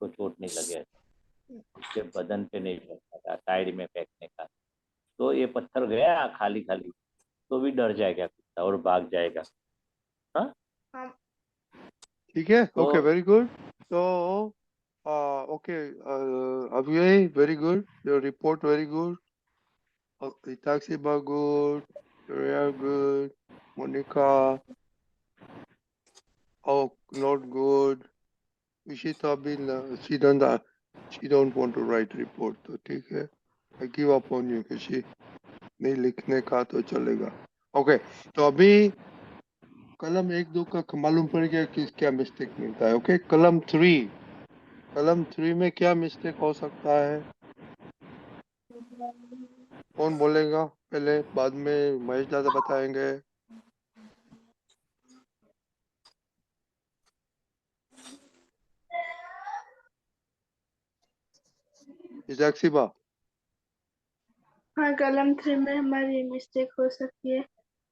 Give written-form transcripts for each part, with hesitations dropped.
उसको चोट नहीं लगे, उसके बदन पे नहीं लगता था साइड में फेंकने का। तो ये पत्थर गया खाली खाली तो भी डर जाएगा कुत्ता और भाग जाएगा। हाँ। हाँ। ठीक है, तो ओके, वेरी गुड। तो ओके, अभी very good, your report very good, Itaxiba good, Ria good, Monica, oh, not good. Ishita bin, she don't want to write report, तो ठीक है, I give up on you कि she नहीं लिखने का तो चलेगा। ओके, तो अभी कलम 1-2 का मालूम पड़ गया कि क्या मिस्टेक मिलता है। ओके, कलम 3 में क्या मिस्टेक हो सकता है? कौन बोलेगा पहले, बाद में महेश दादा बताएंगे। इजाक्सिबा। हाँ, कलम 3 में हमारी मिस्टेक हो सकती है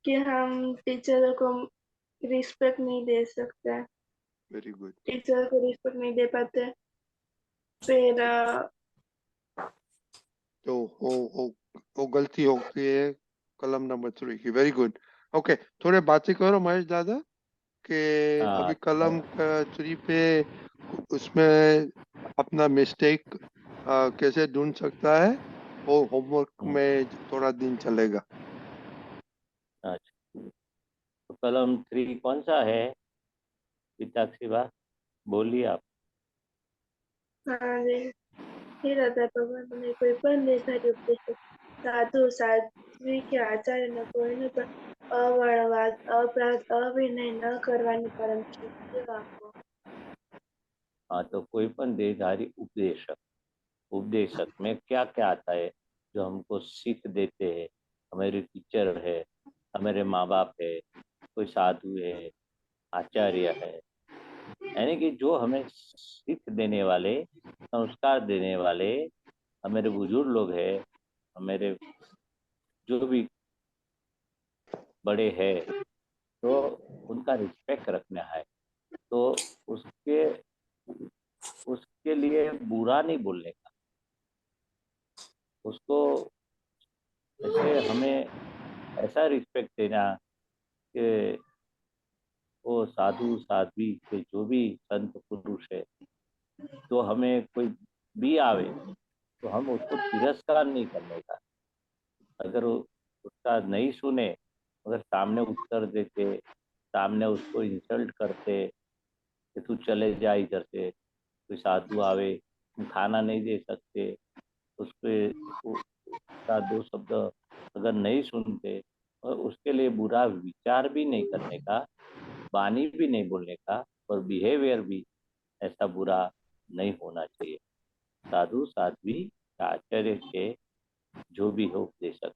कि हम टीचरों को रिस्पेक्ट नहीं दे सकते, वेरी गुड। टीचर को रिस्पेक्ट नहीं दे पाते। फिर तो वो गलती होती है कलम नंबर 3 की। Very good. ओके, थोड़े बातें करो महेश दादा कि अभी कलम 3 पे उसमें अपना मिस्टेक कैसे ढूंढ सकता है, वो होमवर्क में थोड़ा दिन चलेगा। अच्छा, तो कलम 3 कौन सा है पिताक्षी बोलिए आप। हाँ जी, हे राधा भगवान ने कोई पण निर्धारित उपदेश साधु साध्वी के आचार्य न कोઈને પણ અવળવાદ अपराध अविनय न करવાની परम शक्ति आपको। हाँ, तो कोई पण देहधारी उपदेशक, उपदेशक में क्या क्या आता है जो हमको सीख देते हैं। हमारे टीचर है, हमारे माँ बाप है, कोई साधु है, आचार्य है, यानी कि जो हमें सीख देने वाले, संस्कार देने वाले हमारे बुजुर्ग लोग हैं, हमारे जो भी बड़े हैं, तो उनका रिस्पेक्ट रखना है। तो उसके उसके लिए बुरा नहीं बोलने का, उसको ऐसे हमें ऐसा रिस्पेक्ट देना कि वो साधु साध्वी के जो भी संत पुरुष है, तो हमें कोई भी आवे तो हम उसको तिरस्कार नहीं करने का। अगर उसका नहीं सुने, अगर सामने उत्तर देते, सामने उसको इंसल्ट करते कि तू चले जा इधर से, कोई साधु आवे तुम खाना नहीं दे सकते, उसके उसका दो शब्द अगर नहीं सुनते और उसके लिए बुरा विचार भी नहीं करने का, वाणी भी नहीं बोलने का, और बिहेवियर भी ऐसा बुरा नहीं होना चाहिए। साधु साध्वी आचार्य के जो भी हो उपदेशक,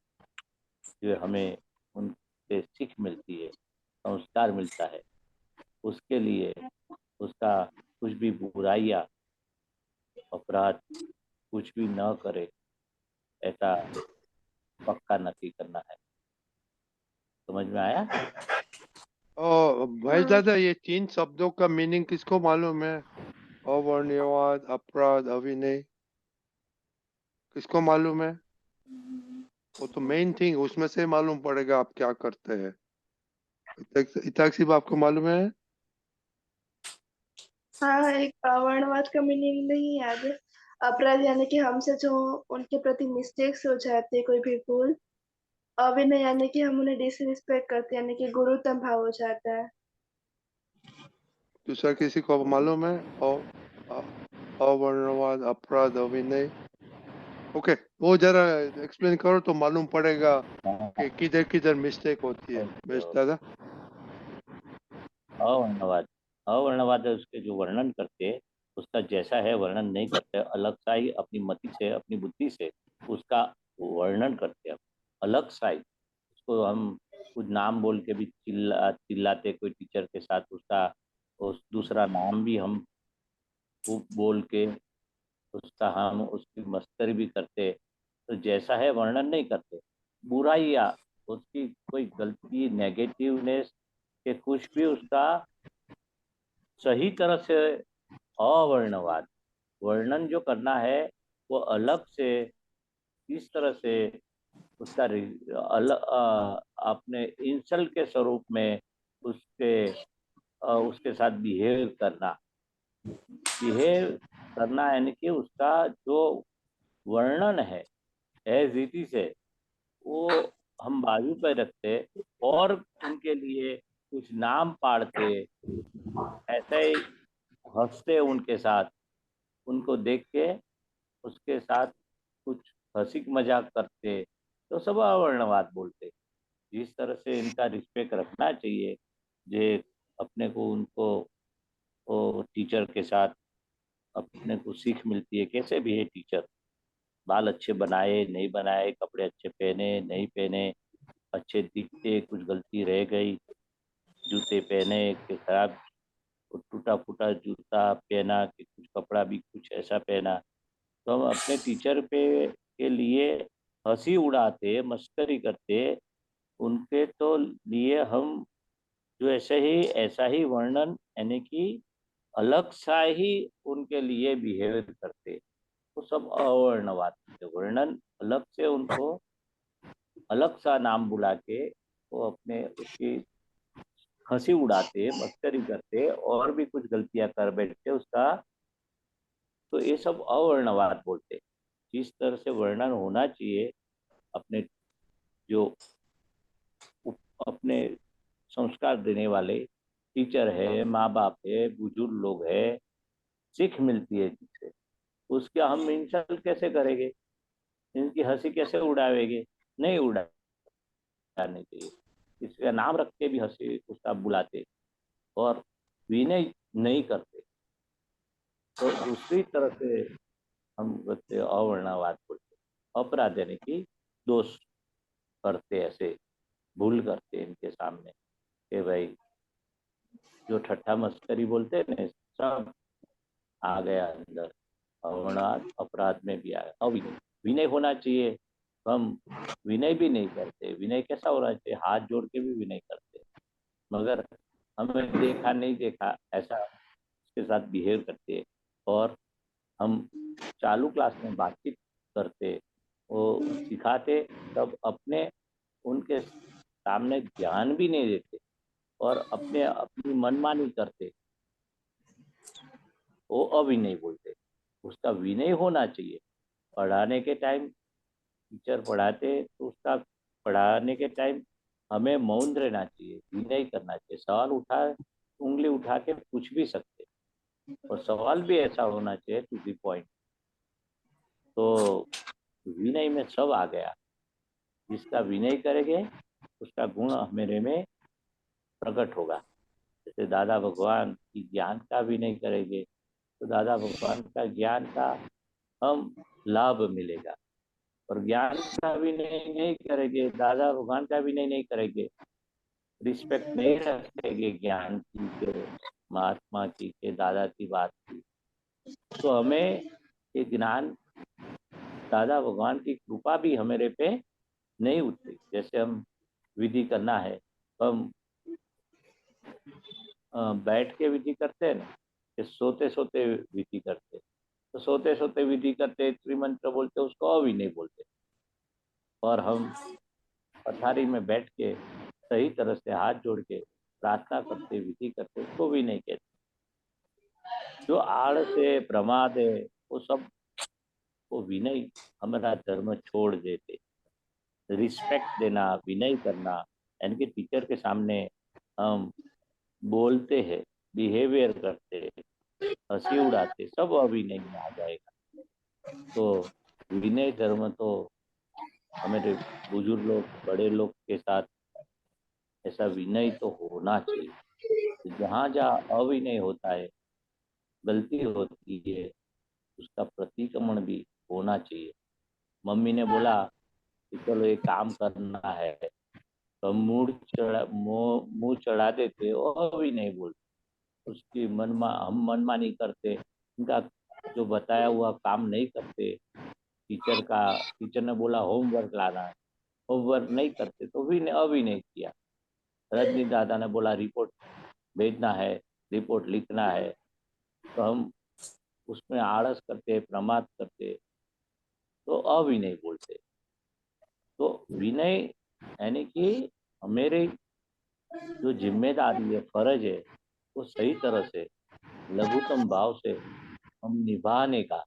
जो हमें उनसे सीख मिलती है, संस्कार मिलता है, उसके लिए उसका कुछ भी बुराइयाँ अपराध कुछ भी न करे, ऐसा पक्का नक्की करना है। समझ में आया? महेश दादा, ये 3 शब्दों का मीनिंग किसको मालूम है? अवर्ण्यवाद, अपराध, अविनय, किसको मालूम है? वो तो मेन थिंग उसमें से मालूम पड़ेगा आप क्या करते हैं। इताक्षी आपको मालूम है? हाँ, एक वर्णवाद का मीनिंग नहीं याद है। अपराध यानी कि हमसे जो उनके प्रति मिस्टेक्स हो जाते, कोई भी भूल। अविनय यानी कि हम उन्हें डिसरिस्पेक्ट करते, यानी कि गुरुत्तम भाव हो जाता है। दूसरा किसी को मालूम है? अवर्णवाद, अपराध, अविनय। ओके, वो जरा एक्सप्लेन करो तो मालूम पड़ेगा कि किधर किधर मिस्टेक होती है महेश दादा। अवर्णवाद, अवर्णवाद उसके जो वर्णन करते हैं, उसका जैसा है वर्णन नहीं करते, अलग सा ही अपनी मति से अपनी बुद्धि से उसका वर्णन करते हैं अलग सा ही। उसको हम कुछ नाम बोल के भी चिल्लाते कोई टीचर के साथ, उसका उस दूसरा नाम भी हम खूब बोल के उसका हम उसकी मस्करी भी करते। तो जैसा है वर्णन नहीं करते, बुराई या उसकी कोई गलती नेगेटिवनेस के कुछ भी उसका सही तरह से अवर्णवाद वर्णन जो करना है वो अलग से इस तरह से उसका अपने इंसल्ट के स्वरूप में उसके साथ बिहेव करना यानी कि उसका जो वर्णन है एज इट इज है वो हम बाजू पर रखते और उनके लिए कुछ नाम पाड़ते, ऐसे ही हंसते उनके साथ, उनको देख के उसके साथ कुछ हंसी मजाक करते, तो सब अवर्णवाद बोलते। जिस तरह से इनका रिस्पेक्ट रखना चाहिए, जे अपने को उनको वो टीचर के साथ अपने को सीख मिलती है कैसे भी है टीचर, बाल अच्छे बनाए नहीं बनाए, कपड़े अच्छे पहने नहीं पहने, अच्छे दिखते कुछ गलती रह गई, जूते पहने कि खराब टूटा फूटा जूता पहना कि कुछ कपड़ा भी कुछ ऐसा पहना, तो हम अपने टीचर पे के लिए हंसी उड़ाते मस्करी करते, उनके तो लिए हम जो ऐसा ही वर्णन यानी कि अलग सा ही उनके लिए बिहेव करते, वो सब अवर्णवाद थे। वर्णन अलग से उनको अलग सा नाम बुला के वो अपने उसकी हंसी उड़ाते मस्करी करते और भी कुछ गलतियां कर बैठते उसका, तो ये सब अवर्णवाद बोलते। जिस तरह से वर्णन होना चाहिए अपने जो अपने संस्कार देने वाले टीचर है, माँ बाप है, बुजुर्ग लोग है, सीख मिलती है जिससे, उसका हम इंसल्ट कैसे करेंगे, इनकी हंसी कैसे उड़ावेंगे, नहीं उड़ाने चाहिए। इसका नाम रख के भी हंसी उसका बुलाते और विनय नहीं करते, तो दूसरी तरह से हम बच्चे अवर्णवाद बोलते, अपराध यानी कि दोष करते, ऐसे भूल करते इनके सामने कि भाई जो ठट्ठा मस्करी बोलते हैं ना, सब आ गया अंदर, अवर्णवाद अपराध में भी आया। अविनय विनय होना चाहिए, हम विनय भी नहीं करते। विनय कैसा होना चाहिए, हाथ जोड़ के भी विनय करते, मगर हमें देखा नहीं देखा ऐसा उसके साथ बिहेव करते, और हम चालू क्लास में बातचीत करते, वो सिखाते, तब अपने उनके सामने ज्ञान भी नहीं देते और अपनी मनमानी करते, वो अविनय बोलते। उसका विनय होना चाहिए। पढ़ाने के टाइम टीचर पढ़ाते तो उसका पढ़ाने के टाइम हमें मौन रहना चाहिए, विनय करना चाहिए। सवाल उंगली उठा के पूछ भी सकते, और सवाल भी ऐसा होना चाहिए टू दी पॉइंट। तो विनय में सब आ गया। जिसका विनय करेंगे उसका गुण मेरे में प्रकट होगा। जैसे दादा भगवान की ज्ञान का विनय करेंगे तो दादा भगवान का ज्ञान का हम लाभ मिलेगा, और ज्ञान का विनय नहीं करेंगे, दादा भगवान का विनय नहीं करेंगे, रिस्पेक्ट नहीं रखेंगे ज्ञान की के महात्मा की के दादा की बात की, तो हमें ये ज्ञान दादा भगवान की कृपा भी हमारे पे नहीं उतरी। जैसे हम विधि करना है, हम बैठ के विधि करते हैं ना, कि सोते सोते विधि करते, तो सोते सोते विधि करते त्रिमंत्र बोलते, उसको अविनय बोलते। और हम पथारी में बैठ के सही तरह से हाथ जोड़ के प्रार्थना करते विधि करते, उसको भी नहीं कहते। जो आड़ से प्रमाद है वो सब, वो विनय हमारा धर्म छोड़ देते। रिस्पेक्ट देना, विनय करना, यानी कि टीचर के सामने हम बोलते हैं, बिहेवियर करते, हंसी उड़ाते, सब अविनय में आ जाएगा। तो विनय धर्म तो हमारे बुजुर्ग लोग बड़े लोग के साथ ऐसा विनय तो होना चाहिए। जहाँ जहाँ अविनय होता है, गलती होती है, उसका प्रतिक्रमण भी होना चाहिए। मम्मी ने बोला कि चलो ये काम करना है, तो मुंह चढ़ा देते और भी नहीं बोलते, उसकी हम मनमानी करते, उनका जो बताया हुआ काम नहीं करते। टीचर ने बोला होमवर्क लाना है, होमवर्क नहीं करते तो भी अभी नहीं किया। रजनी दादा ने बोला रिपोर्ट भेजना है, रिपोर्ट लिखना है, तो हम उसमें आलस करते, प्रमाद करते, तो अविनय बोलते। तो विनय यानी कि मेरे जो जिम्मेदारी है, फर्ज है, वो सही तरह से लघुतम भाव से हम निभाने का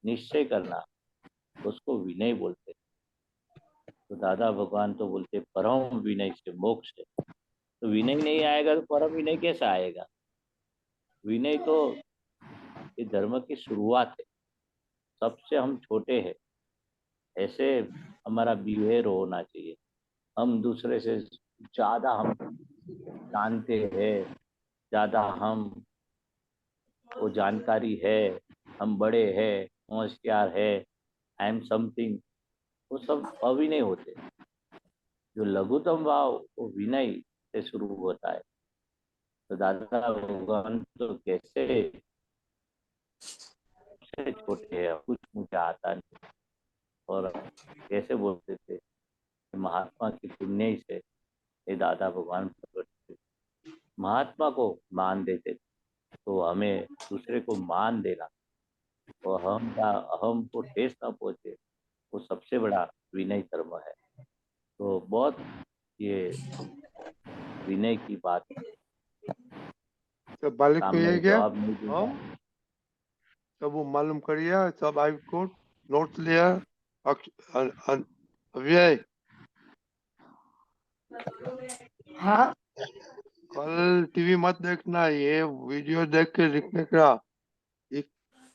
निश्चय करना, उसको विनय बोलते। तो दादा भगवान तो बोलते परम विनय से मोक्ष है। तो विनय नहीं आएगा तो परम विनय कैसा आएगा? विनय तो ये धर्म की शुरुआत है, सबसे हम छोटे हैं, ऐसे हमारा बिहेव होना चाहिए। हम दूसरे से ज़्यादा हम जानते हैं, ज़्यादा हम वो जानकारी है, हम बड़े हैं, होशियार है, आई एम समथिंग, वो सब अविनय होते। जो लघुतम भाव वो विनय से शुरू होता है। तो दादा भगवान तो कैसे से छोटे हैं, कुछ मुझे आता नहीं, और कैसे बोलते थे महात्मा की पुण्य ही से ये दादा भगवान प्रकट हुए। महात्मा को मान देते थे, तो हमें दूसरे को मान देना और हम का अहम को ठेस न पहुंचे, वो सबसे बड़ा विनय धर्म है। तो बहुत ये विनय की बात सब बालिक को सामने ये क्या जवाब नहीं दूंगा। सब वो मालूम करिए, सब आई कोड नोट लिया। अव्यय हाँ कल टीवी मत देखना, ये वीडियो देख के लिखने का। एक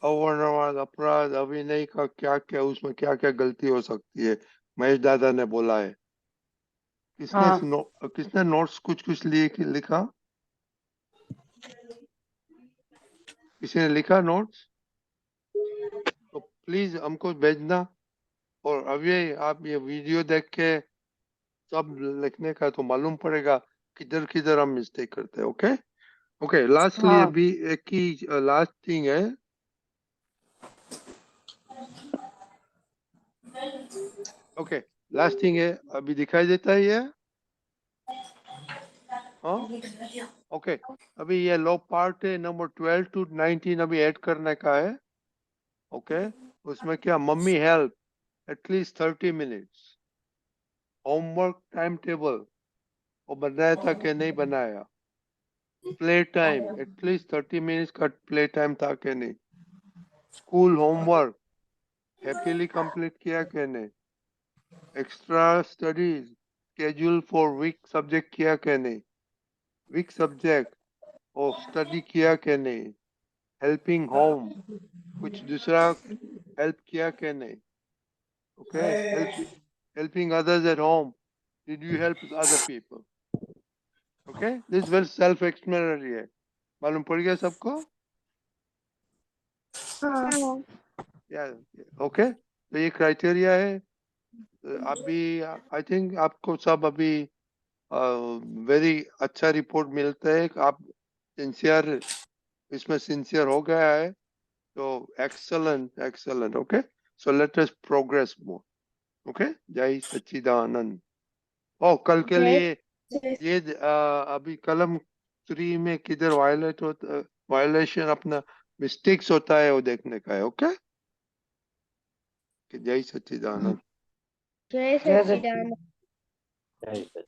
अवारनवार अपराध अभिनय का क्या क्या, उसमें क्या क्या गलती हो सकती है, महेश दादा ने बोला है। हाँ किसने नोट्स कुछ कुछ लिखा? किसी ने लिखा नोट्स? तो प्लीज हमको भेजना। और अभी आप ये वीडियो देख के सब लिखने का, तो मालूम पड़ेगा किधर किधर हम मिस्टेक करते हैं। ओके ओके, लास्टली हाँ अभी एक ही लास्ट थिंग है। ओके लास्ट थिंग है, अभी दिखाई देता है ये? हाँ ओके, अभी ये लो पार्ट है नंबर 12 to 19 अभी ऐड करने का है। ओके उसमें क्या, mummy help at least 30 minutes, homework time table वो बनाया था कि नहीं बनाया, प्ले टाइम एटलीस्ट 30 मिनट्स का प्ले टाइम था कि नहीं, स्कूल होमवर्क हैप्पीली कंप्लीट किया कि नहीं, extra studies schedule for week subject किया कि नहीं, वीक सब्जेक्ट और स्टडी किया कि नहीं, हेल्पिंग होम कुछ दूसरा हेल्प किया कि नहीं, okay helping others at home, did you help other people? Okay this well self explanatory है, मालूम पड़ गया सबको? हाँ या ओके, तो ये क्राइटेरिया है। अभी आई थिंक आपको सब अभी वेरी अच्छा रिपोर्ट मिलता है, आप सिंसियर, इसमें सिंसियर हो गया है, तो excellent excellent. Okay so let us progress more. Okay जय सच्चिदानंद। ओ कल के जय लिए जय ये अभी कलम 3 में किधर वायलेट होता, वायलेशन अपना मिस्टेक्स होता है वो देखने का है। ओके जय सच्चिदानंद। जय जय सच्चिदानंद। जय सच्चिदानंद।